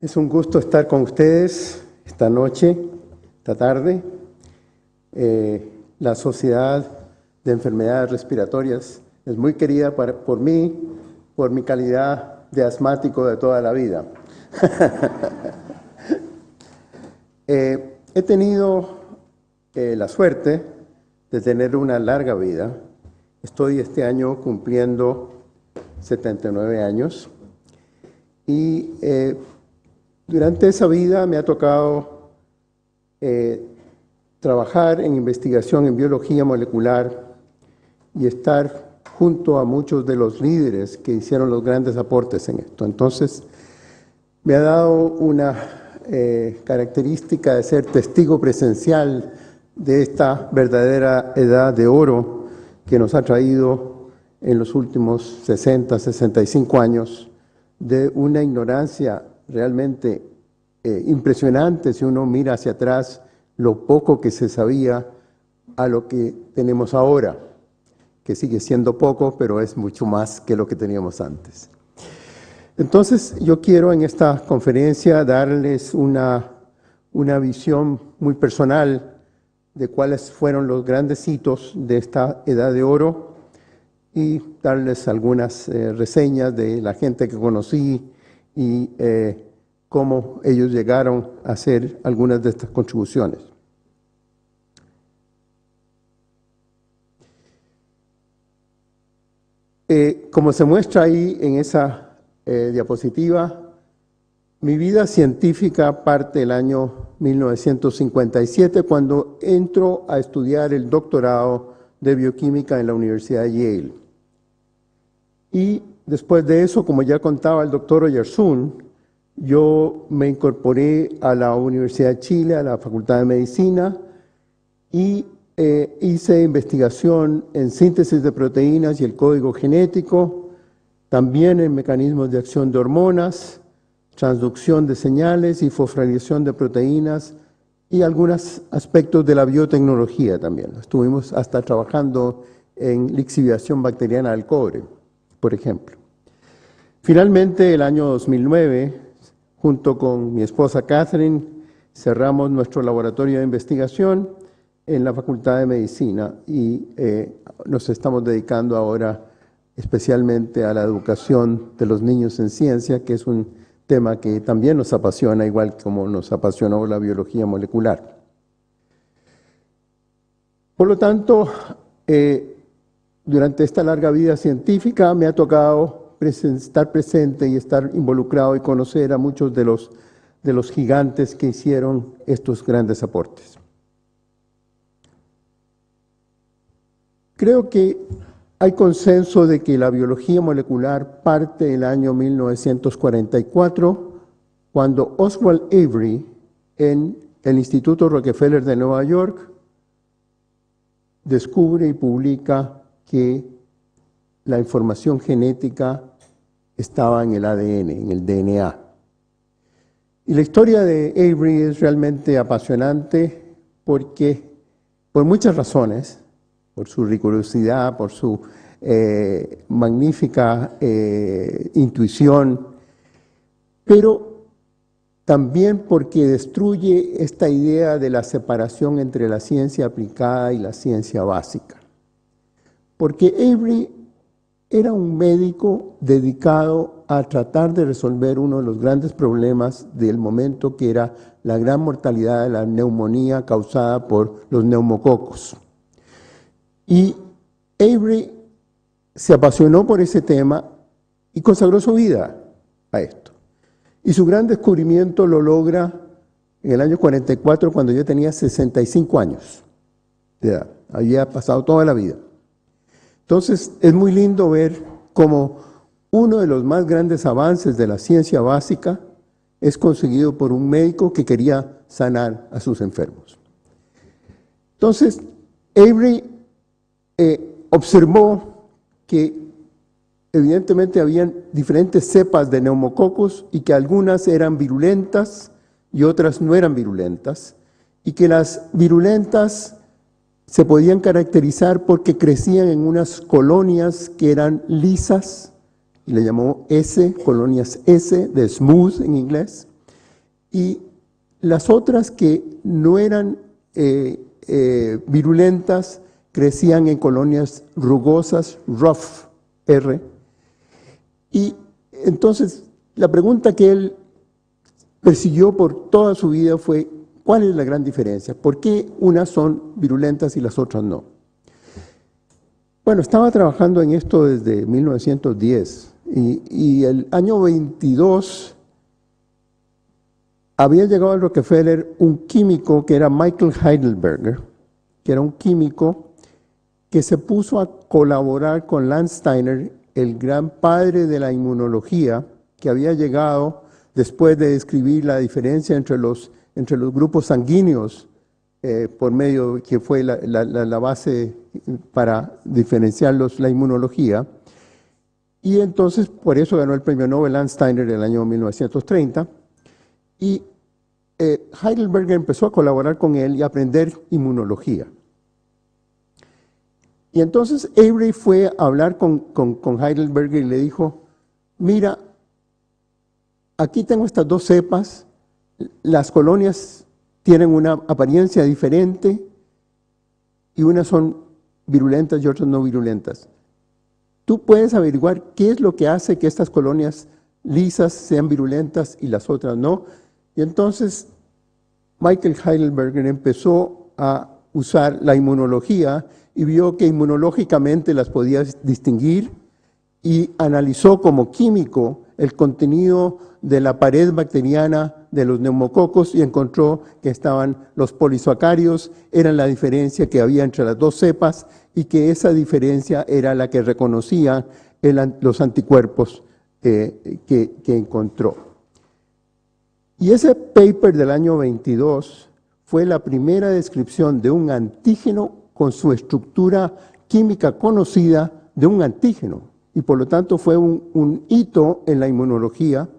Es un gusto estar con ustedes esta noche, esta tarde. La Sociedad de Enfermedades Respiratorias es muy querida por mí, por mi calidad de asmático de toda la vida. He tenido la suerte de tener una larga vida. Estoy este año cumpliendo 79 años y durante esa vida me ha tocado trabajar en investigación en biología molecular y estar junto a muchos de los líderes que hicieron los grandes aportes en esto. Entonces, me ha dado una característica de ser testigo presencial de esta verdadera edad de oro que nos ha traído en los últimos 60, 65 años de una ignorancia realmente impresionante si uno mira hacia atrás lo poco que se sabía a lo que tenemos ahora, que sigue siendo poco, pero es mucho más que lo que teníamos antes. Entonces, yo quiero en esta conferencia darles una visión muy personal de cuáles fueron los grandes hitos de esta edad de oro y darles algunas reseñas de la gente que conocí y cómo ellos llegaron a hacer algunas de estas contribuciones. Como se muestra ahí en esa diapositiva, mi vida científica parte del año 1957 cuando entro a estudiar el doctorado de bioquímica en la Universidad de Yale. Y después de eso, como ya contaba el doctor Oyarzún, yo me incorporé a la Universidad de Chile, a la Facultad de Medicina, y hice investigación en síntesis de proteínas y el código genético, también en mecanismos de acción de hormonas, transducción de señales y fosforilación de proteínas y algunos aspectos de la biotecnología también. Estuvimos hasta trabajando en lixiviación bacteriana del cobre, por ejemplo. Finalmente, el año 2009, junto con mi esposa Catherine, cerramos nuestro laboratorio de investigación en la Facultad de Medicina y nos estamos dedicando ahora especialmente a la educación de los niños en ciencia, que es un tema que también nos apasiona, igual como nos apasionó la biología molecular. Por lo tanto, durante esta larga vida científica me ha tocado estar presente y estar involucrado y conocer a muchos de los gigantes que hicieron estos grandes aportes. Creo que hay consenso de que la biología molecular parte del año 1944, cuando Oswald Avery, en el Instituto Rockefeller de Nueva York, descubre y publica que la información genética estaba en el ADN, en el DNA. Y la historia de Avery es realmente apasionante porque, por muchas razones, por su rigurosidad, por su magnífica intuición, pero también porque destruye esta idea de la separación entre la ciencia aplicada y la ciencia básica. Porque Avery era un médico dedicado a tratar de resolver uno de los grandes problemas del momento, que era la gran mortalidad de la neumonía causada por los neumococos. Y Avery se apasionó por ese tema y consagró su vida a esto. Y su gran descubrimiento lo logra en el año 44, cuando yo tenía 65 años de edad. Había pasado toda la vida. Entonces, es muy lindo ver cómo uno de los más grandes avances de la ciencia básica es conseguido por un médico que quería sanar a sus enfermos. Entonces, Avery observó que evidentemente habían diferentes cepas de neumococos y que algunas eran virulentas y otras no eran virulentas, y que las virulentas se podían caracterizar porque crecían en unas colonias que eran lisas, y le llamó S, colonias S, de smooth en inglés, y las otras que no eran virulentas crecían en colonias rugosas, rough, R. Y entonces la pregunta que él persiguió por toda su vida fue, ¿cuál es la gran diferencia? ¿Por qué unas son virulentas y las otras no? Bueno, estaba trabajando en esto desde 1910 y el año 22 había llegado al Rockefeller un químico que era Michael Heidelberger, que era un químico que se puso a colaborar con Landsteiner, el gran padre de la inmunología, que había llegado después de describir la diferencia entre los grupos sanguíneos, por medio que fue la base para diferenciarlos, la inmunología. Y entonces, por eso ganó el premio Nobel Landsteiner en el año 1930. Y Heidelberger empezó a colaborar con él y a aprender inmunología. Y entonces Avery fue a hablar con Heidelberger y le dijo, mira, aquí tengo estas dos cepas, las colonias tienen una apariencia diferente y unas son virulentas y otras no virulentas. Tú puedes averiguar qué es lo que hace que estas colonias lisas sean virulentas y las otras no. Y entonces Michael Heidelberger empezó a usar la inmunología y vio que inmunológicamente las podía distinguir y analizó como químico el contenido de la pared bacteriana de los neumococos y encontró que estaban los polisacáridos, eran la diferencia que había entre las dos cepas y que esa diferencia era la que reconocía los anticuerpos que encontró. Y ese paper del año 22 fue la primera descripción de un antígeno con su estructura química conocida de un antígeno. Y por lo tanto fue un hito en la inmunología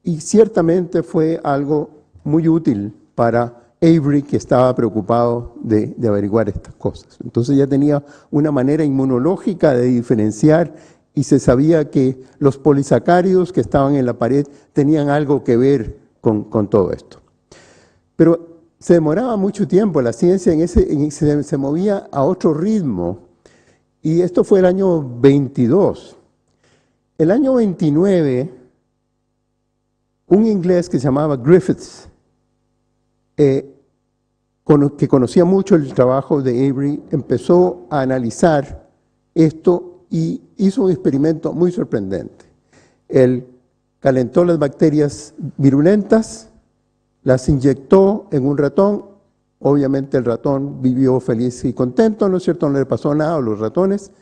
y ciertamente fue algo muy útil para Avery, que estaba preocupado de averiguar estas cosas. Entonces ya tenía una manera inmunológica de diferenciar y se sabía que los polisacáridos que estaban en la pared tenían algo que ver con todo esto. Pero se demoraba mucho tiempo, la ciencia se movía a otro ritmo. Y esto fue el año 22. El año 29, un inglés que se llamaba Griffiths, que conocía mucho el trabajo de Avery, empezó a analizar esto y hizo un experimento muy sorprendente. Él calentó las bacterias virulentas, las inyectó en un ratón. Obviamente el ratón vivió feliz y contento, ¿no es cierto? No le pasó nada a los ratones.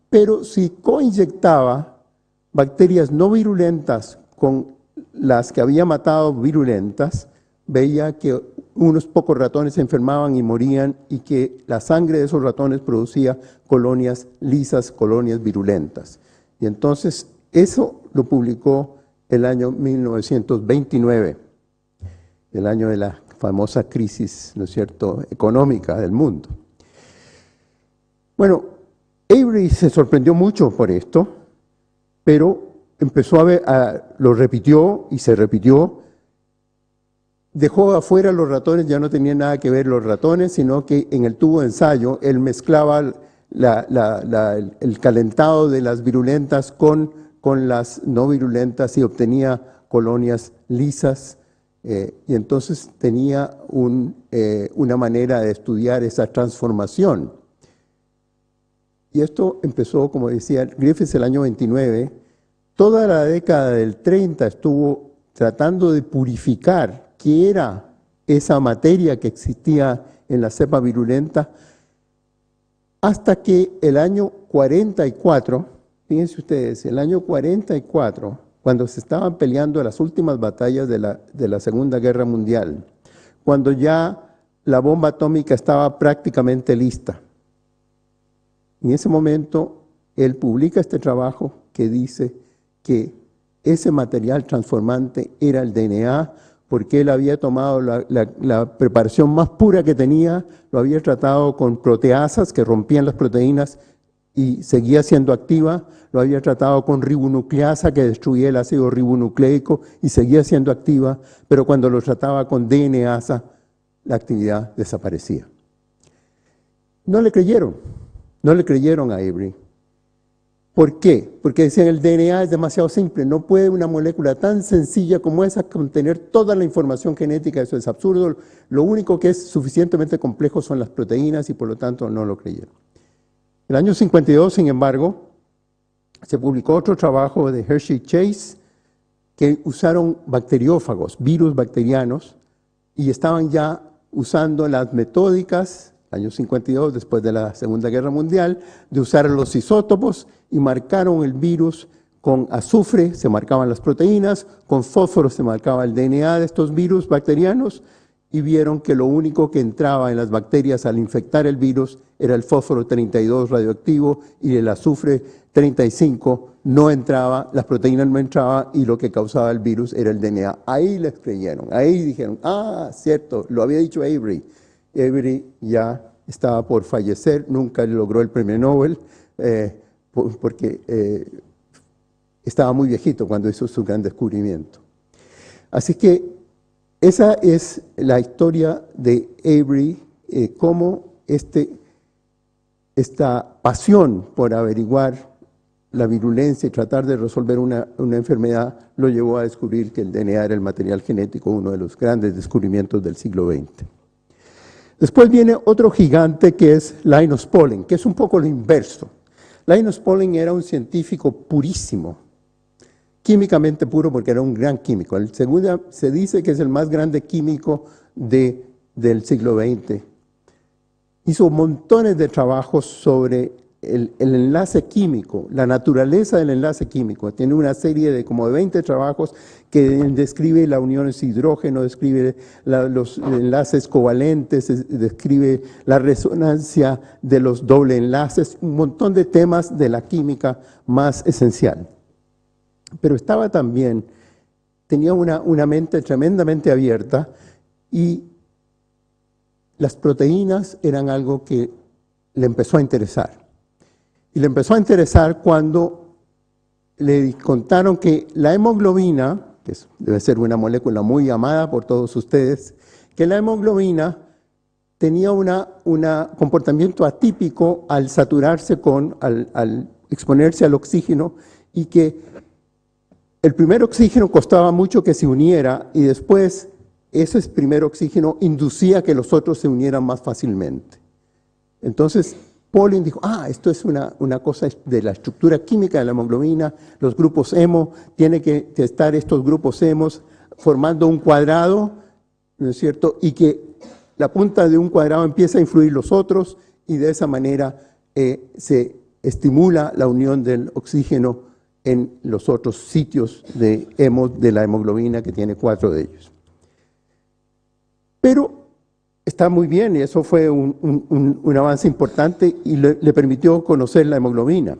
Pero si coinyectaba bacterias no virulentas con las que había matado virulentas, veía que unos pocos ratones se enfermaban y morían y que la sangre de esos ratones producía colonias lisas, colonias virulentas. Y entonces eso lo publicó el año 1929, el año de la famosa crisis, ¿no es cierto?, económica del mundo. Bueno, Avery se sorprendió mucho por esto, pero empezó a ver, lo repitió y se repitió. Dejó afuera los ratones, ya no tenían nada que ver los ratones, sino que en el tubo de ensayo él mezclaba el calentado de las virulentas con las no virulentas y obtenía colonias lisas. Y entonces tenía una manera de estudiar esa transformación. Y esto empezó, como decía Griffiths, el año 29. Toda la década del 30 estuvo tratando de purificar qué era esa materia que existía en la cepa virulenta, hasta que el año 44, fíjense ustedes, el año 44, cuando se estaban peleando las últimas batallas de la Segunda Guerra Mundial, cuando ya la bomba atómica estaba prácticamente lista. En ese momento, él publica este trabajo que dice que ese material transformante era el DNA, porque él había tomado la preparación más pura que tenía, lo había tratado con proteasas que rompían las proteínas, y seguía siendo activa, lo había tratado con ribonucleasa que destruía el ácido ribonucleico y seguía siendo activa, pero cuando lo trataba con DNasa, la actividad desaparecía. No le creyeron a Avery. ¿Por qué? Porque decían el DNA es demasiado simple, no puede una molécula tan sencilla como esa contener toda la información genética, eso es absurdo, lo único que es suficientemente complejo son las proteínas y por lo tanto no lo creyeron. En el año 52, sin embargo, se publicó otro trabajo de Hershey Chase que usaron bacteriófagos, virus bacterianos, y estaban ya usando las metódicas, año 52, después de la Segunda Guerra Mundial, de usar los isótopos y marcaron el virus con azufre, se marcaban las proteínas, con fósforo se marcaba el DNA de estos virus bacterianos y vieron que lo único que entraba en las bacterias al infectar el virus era el fósforo 32 radioactivo y el azufre 35 no entraba, las proteínas no entraban y lo que causaba el virus era el DNA. Ahí les creyeron, ahí dijeron, ah, cierto, lo había dicho Avery. Avery ya estaba por fallecer, nunca logró el premio Nobel porque estaba muy viejito cuando hizo su gran descubrimiento. Así que esa es la historia de Avery, cómo esta pasión por averiguar la virulencia y tratar de resolver una enfermedad lo llevó a descubrir que el DNA era el material genético, uno de los grandes descubrimientos del siglo XX. Después viene otro gigante que es Linus Pauling, que es un poco lo inverso. Linus Pauling era un científico purísimo, químicamente puro porque era un gran químico. El segundo se dice que es el más grande químico del siglo XX. Hizo montones de trabajos sobre el enlace químico, la naturaleza del enlace químico. Tiene una serie de como de 20 trabajos que describe las uniones hidrógeno, describe los enlaces covalentes, describe la resonancia de los doble enlaces, un montón de temas de la química más esencial. Pero estaba también, tenía una mente tremendamente abierta y las proteínas eran algo que le empezó a interesar. Y le empezó a interesar cuando le contaron que la hemoglobina, que debe ser una molécula muy amada por todos ustedes, que la hemoglobina tenía un comportamiento atípico al saturarse al exponerse al oxígeno y que el primer oxígeno costaba mucho que se uniera y después ese primer oxígeno inducía que los otros se unieran más fácilmente. Entonces, Pauling dijo, esto es una cosa de la estructura química de la hemoglobina, los grupos hemo, tiene que estar estos grupos hemos formando un cuadrado, ¿no es cierto? Y que la punta de un cuadrado empieza a influir los otros y de esa manera se estimula la unión del oxígeno en los otros sitios de la hemoglobina, que tiene 4 de ellos. Pero está muy bien y eso fue un avance importante y le permitió conocer la hemoglobina.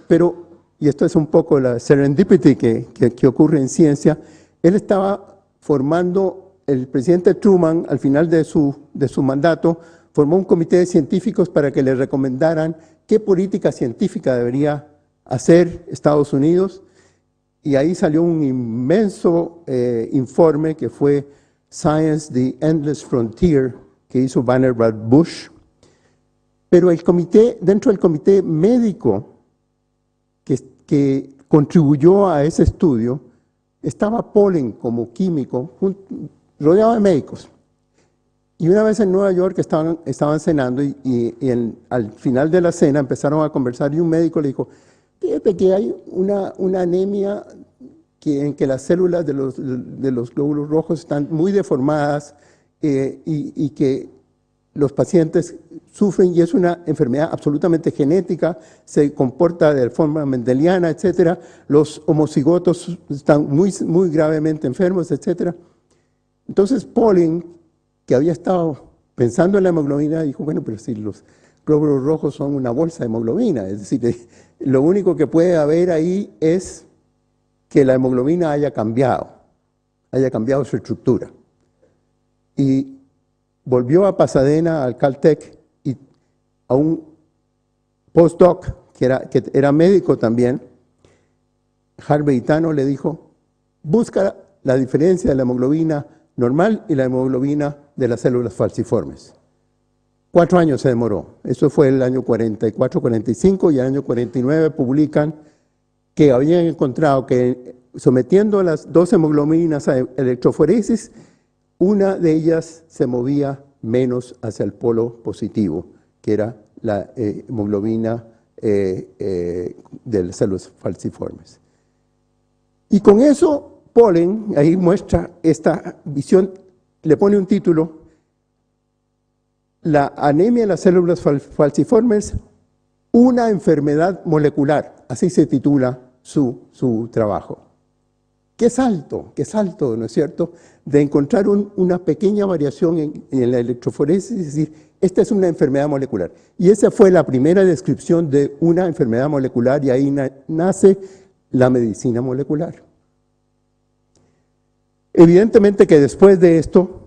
Pero, y esto es un poco la serendipity que ocurre en ciencia, él estaba formando, el presidente Truman, al final de su mandato, formó un comité de científicos para que le recomendaran qué política científica debería hacer Estados Unidos, y ahí salió un inmenso informe que fue Science, the Endless Frontier, que hizo Vannevar Bush. Pero dentro del comité médico que contribuyó a ese estudio, estaba Pauling como químico, rodeado de médicos. Y una vez en Nueva York estaban cenando y al final de la cena empezaron a conversar y un médico le dijo, fíjate que hay una anemia en que las células de los glóbulos rojos están muy deformadas y que los pacientes sufren y es una enfermedad absolutamente genética, se comporta de forma mendeliana, etc. Los homocigotos están muy, muy gravemente enfermos, etc. Entonces Pauling, que había estado pensando en la hemoglobina, dijo, bueno, pero si los glóbulos rojos son una bolsa de hemoglobina, es decir, lo único que puede haber ahí es que la hemoglobina haya cambiado su estructura. Y volvió a Pasadena, al Caltech, y a un postdoc que era médico también, Harvey Tano, le dijo, busca la diferencia de la hemoglobina normal y la hemoglobina de las células falciformes. 4 años se demoró. Eso fue el año 44, 45, y el año 49 publican que habían encontrado que sometiendo las 2 hemoglobinas a electroforesis, una de ellas se movía menos hacia el polo positivo, que era la hemoglobina de las células falciformes. Y con eso, Pollen, ahí muestra esta visión, le pone un título, la anemia de las células falciformes, una enfermedad molecular, así se titula su trabajo. Qué salto, ¿no es cierto?, de encontrar una pequeña variación en la electroforesis, es decir, esta es una enfermedad molecular. Y esa fue la primera descripción de una enfermedad molecular, y ahí nace la medicina molecular. Evidentemente que después de esto,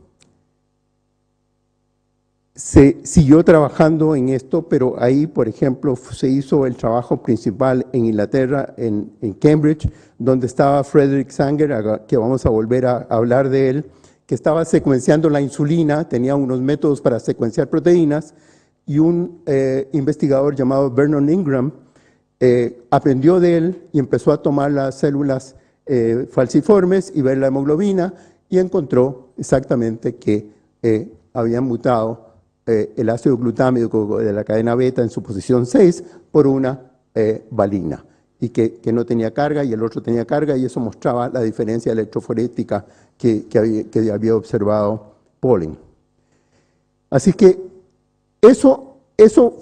se siguió trabajando en esto, pero ahí, por ejemplo, se hizo el trabajo principal en Inglaterra, en Cambridge, donde estaba Frederick Sanger, que vamos a volver a hablar de él, que estaba secuenciando la insulina, tenía unos métodos para secuenciar proteínas, y un investigador llamado Vernon Ingram aprendió de él y empezó a tomar las células falciformes y ver la hemoglobina, y encontró exactamente que habían mutado el ácido glutámico de la cadena beta en su posición 6 por una valina, y que no tenía carga y el otro tenía carga, y eso mostraba la diferencia electroforética que había observado Pollen. Así que eso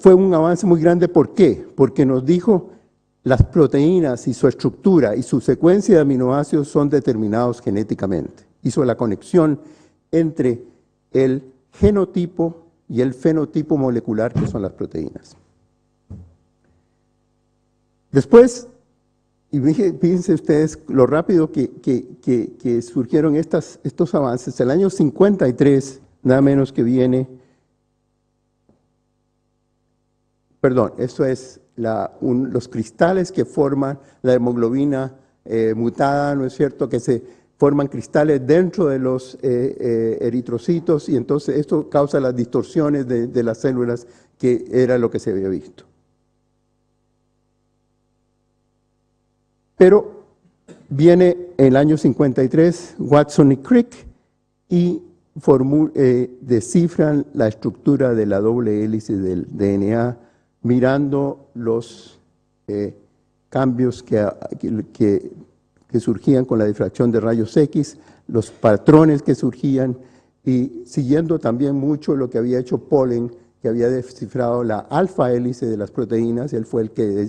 fue un avance muy grande. ¿Por qué? Porque nos dijo las proteínas y su estructura y su secuencia de aminoácidos son determinados genéticamente. Hizo la conexión entre el genotipo y el fenotipo molecular, que son las proteínas. Después, y fíjense ustedes lo rápido que surgieron estos avances. El año 53, nada menos que viene, perdón, esto es los cristales que forman la hemoglobina mutada, ¿no es cierto?, que se forman cristales dentro de los eritrocitos, y entonces esto causa las distorsiones de las células, que era lo que se había visto. Pero viene el año 53, Watson y Crick, y descifran la estructura de la doble hélice del DNA, mirando los cambios que surgían con la difracción de rayos X, los patrones que surgían, y siguiendo también mucho lo que había hecho Pollen, que había descifrado la alfa hélice de las proteínas. Él fue el que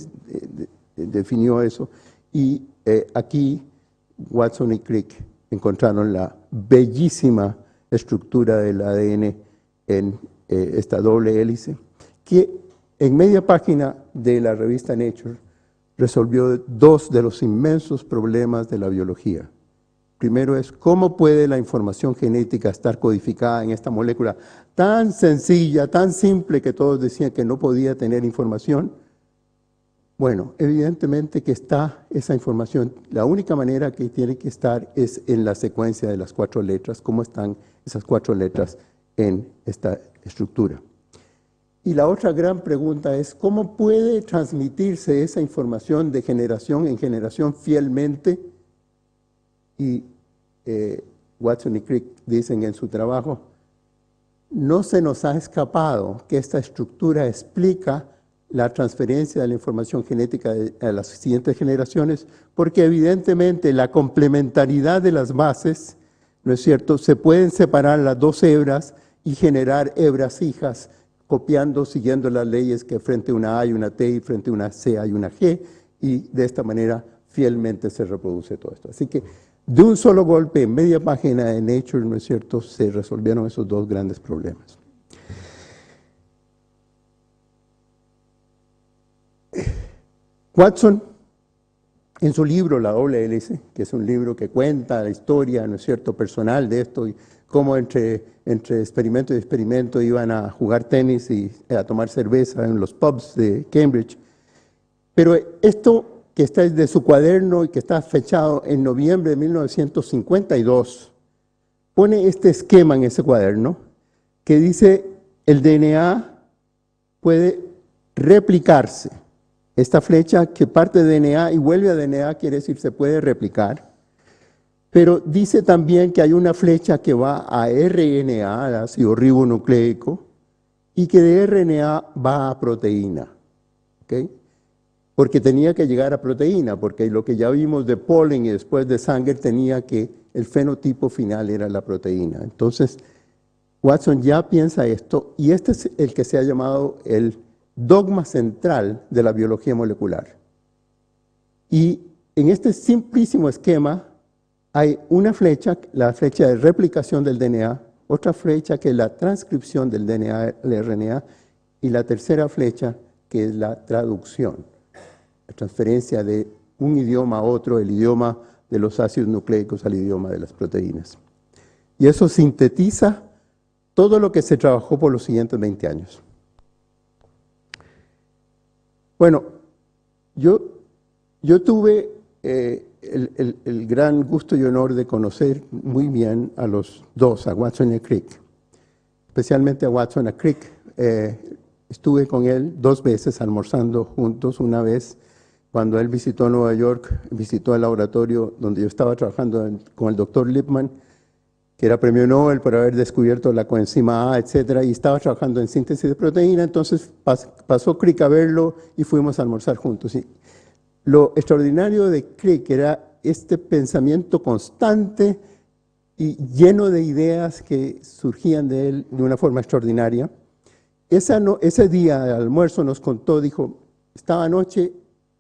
definió eso, y aquí Watson y Crick encontraron la bellísima estructura del ADN en esta doble hélice, que en media página de la revista Nature resolvió 2 de los inmensos problemas de la biología. Primero es, ¿cómo puede la información genética estar codificada en esta molécula tan sencilla, tan simple, que todos decían que no podía tener información? Bueno, evidentemente que está esa información. La única manera que tiene que estar es en la secuencia de las 4 letras, cómo están esas 4 letras en esta estructura. Y la otra gran pregunta es, ¿cómo puede transmitirse esa información de generación en generación fielmente? Y Watson y Crick dicen en su trabajo, no se nos ha escapado que esta estructura explica la transferencia de la información genética a las siguientes generaciones, porque evidentemente la complementariedad de las bases, ¿no es cierto?, se pueden separar las 2 hebras y generar hebras hijas, siguiendo las leyes que frente a una A hay una T y frente a una C hay una G, y de esta manera fielmente se reproduce todo esto. Así que de un solo golpe, en media página de Nature, ¿no es cierto?, se resolvieron esos 2 grandes problemas. Watson, en su libro La doble hélice, que es un libro que cuenta la historia, ¿no es cierto?, personal de esto, y cómo entre experimento y experimento iban a jugar tenis y a tomar cerveza en los pubs de Cambridge, Pero esto que está de su cuaderno y que está fechado en noviembre de 1952, pone este esquema en ese cuaderno que dice el DNA puede replicarse. Esta flecha que parte de DNA y vuelve a DNA quiere decir se puede replicar. Pero dice también que hay una flecha que va a RNA, al ácido ribonucleico, y que de RNA va a proteína. ¿Okay? Porque tenía que llegar a proteína, porque lo que ya vimos de polen y después de Sanger tenía que el fenotipo final era la proteína. Entonces, Watson ya piensa esto, y este es el que se ha llamado el dogma central de la biología molecular. Y en este simplísimo esquema hay una flecha, la flecha de replicación del DNA, otra flecha que es la transcripción del DNA al RNA, y la tercera flecha que es la traducción, la transferencia de un idioma a otro, el idioma de los ácidos nucleicos al idioma de las proteínas. Y eso sintetiza todo lo que se trabajó por los siguientes 20 años. Bueno, yo tuve el gran gusto y honor de conocer muy bien a los dos, a Watson y a Crick, especialmente a Watson, a Crick. Estuve con él 2 veces almorzando juntos, una vez cuando él visitó Nueva York, visitó el laboratorio donde yo estaba trabajando con el doctor Lipman, que era premio Nobel por haber descubierto la coenzima A, etcétera, y estaba trabajando en síntesis de proteína. Entonces pasó Crick a verlo y fuimos a almorzar juntos. Y lo extraordinario de Crick era este pensamiento constante y lleno de ideas que surgían de él de una forma extraordinaria. Ese día de almuerzo nos contó, dijo, estaba anoche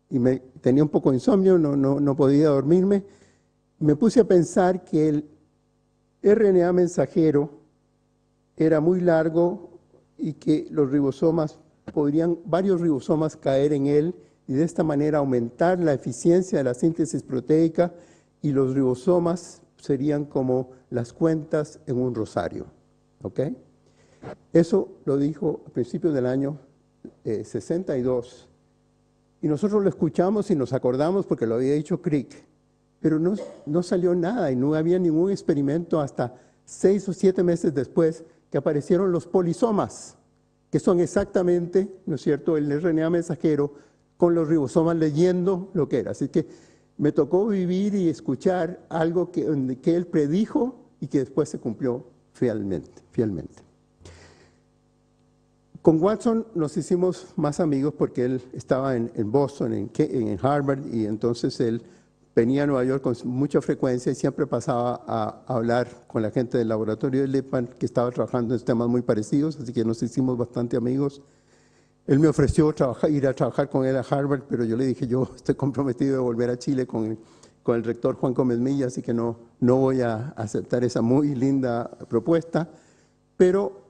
y tenía un poco de insomnio, no podía dormirme. Me puse a pensar que el RNA mensajero era muy largo y que los ribosomas, varios ribosomas caer en él y de esta manera aumentar la eficiencia de la síntesis proteica, y los ribosomas serían como las cuentas en un rosario. ¿Ok? Eso lo dijo a principios del año 62. Y nosotros lo escuchamos y nos acordamos porque lo había dicho Crick. Pero no salió nada y no había ningún experimento hasta 6 o 7 meses después que aparecieron los polisomas, que son exactamente, ¿no es cierto?, el RNA mensajero con los ribosomas leyendo lo que era. Así que me tocó vivir y escuchar algo que él predijo y que después se cumplió fielmente. Con Watson nos hicimos más amigos porque él estaba en Boston, en Harvard, y entonces él venía a Nueva York con mucha frecuencia y siempre pasaba a hablar con la gente del laboratorio de Lippmann, que estaba trabajando en temas muy parecidos, así que nos hicimos bastante amigos. Él me ofreció ir a trabajar con él a Harvard, pero yo le dije, yo estoy comprometido de volver a Chile con el rector Juan Gómez Milla, así que no voy a aceptar esa muy linda propuesta. Pero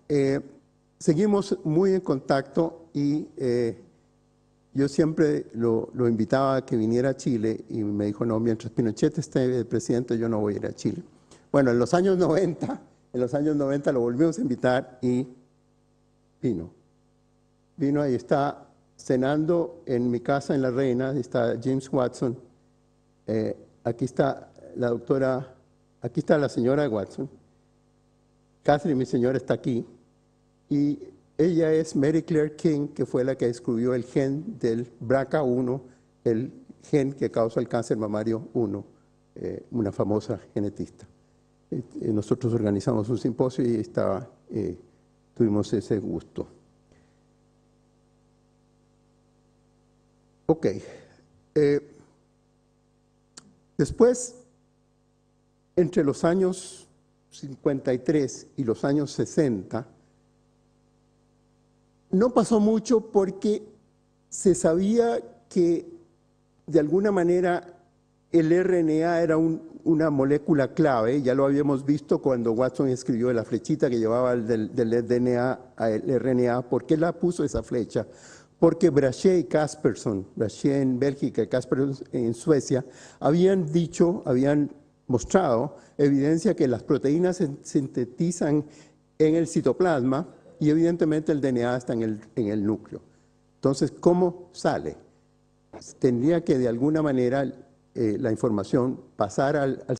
seguimos muy en contacto y yo siempre lo invitaba a que viniera a Chile y me dijo, no, mientras Pinochet esté presidente yo no voy a ir a Chile. Bueno, en los años 90 lo volvimos a invitar y vino. Ahí está cenando en mi casa en La Reina, está James Watson, aquí está la doctora, aquí está la señora Watson, Catherine, mi señora, está aquí, y ella es Mary Claire King, que fue la que descubrió el gen del BRCA1, el gen que causa el cáncer mamario 1, una famosa genetista. Nosotros organizamos un simposio y tuvimos ese gusto. Ok. Después, entre los años 53 y los años 60, no pasó mucho porque se sabía que de alguna manera el RNA era una molécula clave. Ya lo habíamos visto cuando Watson escribió la flechita que llevaba del DNA al RNA. ¿Por qué la puso esa flecha? Porque Brachet y Casperson, Brachet en Bélgica y Casperson en Suecia, habían mostrado evidencia que las proteínas se sintetizan en el citoplasma y evidentemente el DNA está en el núcleo. Entonces, ¿cómo sale? tendría que de alguna manera la información pasar al